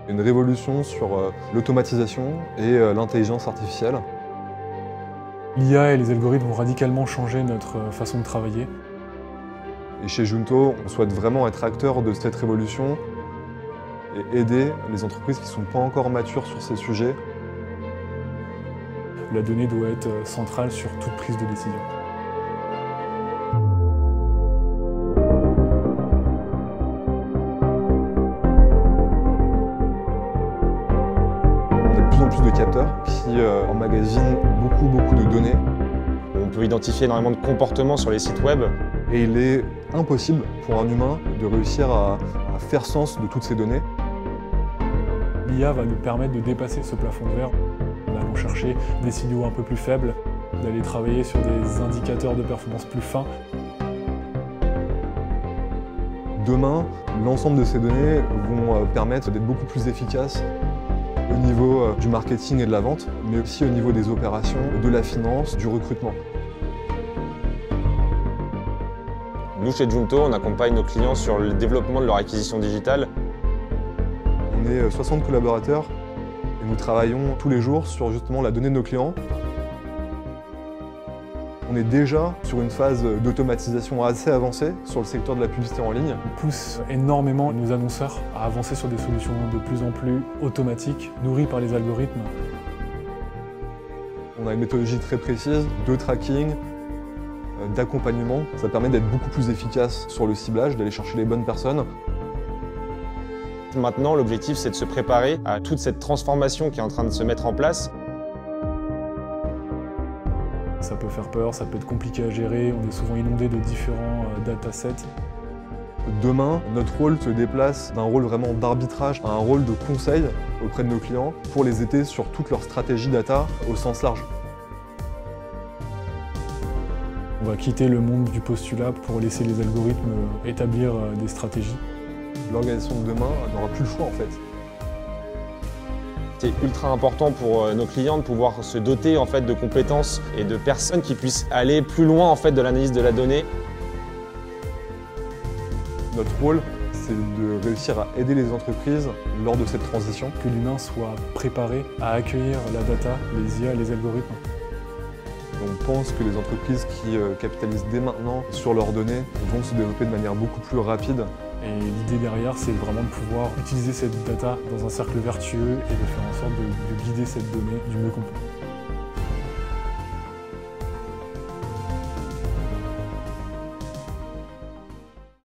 Une révolution sur l'automatisation et l'intelligence artificielle. L'IA et les algorithmes vont radicalement changer notre façon de travailler. Et chez Junto, on souhaite vraiment être acteur de cette révolution et aider les entreprises qui ne sont pas encore matures sur ces sujets. La donnée doit être centrale sur toute prise de décision. On a de plus en plus de capteurs qui emmagasinent beaucoup de données. On peut identifier énormément de comportements sur les sites web. Et il est impossible pour un humain de réussir à faire sens de toutes ces données. L'IA va nous permettre de dépasser ce plafond de verre en allant chercher des signaux un peu plus faibles, d'aller travailler sur des indicateurs de performance plus fins. Demain, l'ensemble de ces données vont permettre d'être beaucoup plus efficaces au niveau du marketing et de la vente, mais aussi au niveau des opérations, de la finance, du recrutement. Nous, chez Junto, on accompagne nos clients sur le développement de leur acquisition digitale. On est 60 collaborateurs et nous travaillons tous les jours sur justement la donnée de nos clients. On est déjà sur une phase d'automatisation assez avancée sur le secteur de la publicité en ligne. On pousse énormément nos annonceurs à avancer sur des solutions de plus en plus automatiques, nourries par les algorithmes. On a une méthodologie très précise de tracking, d'accompagnement. Ça permet d'être beaucoup plus efficace sur le ciblage, d'aller chercher les bonnes personnes. Maintenant, l'objectif, c'est de se préparer à toute cette transformation qui est en train de se mettre en place. Ça peut faire peur, ça peut être compliqué à gérer, on est souvent inondé de différents datasets. Demain, notre rôle se déplace d'un rôle vraiment d'arbitrage à un rôle de conseil auprès de nos clients pour les aider sur toute leur stratégie data au sens large. On va quitter le monde du postulat pour laisser les algorithmes établir des stratégies. L'organisation de demain n'aura plus le choix en fait. C'est ultra important pour nos clients de pouvoir se doter en fait de compétences et de personnes qui puissent aller plus loin en fait de l'analyse de la donnée. Notre rôle, c'est de réussir à aider les entreprises lors de cette transition. Que l'humain soit préparé à accueillir la data, les IA, les algorithmes. On pense que les entreprises qui capitalisent dès maintenant sur leurs données vont se développer de manière beaucoup plus rapide. Et l'idée derrière, c'est vraiment de pouvoir utiliser cette data dans un cercle vertueux et de faire en sorte de guider cette donnée du mieux qu'on peut.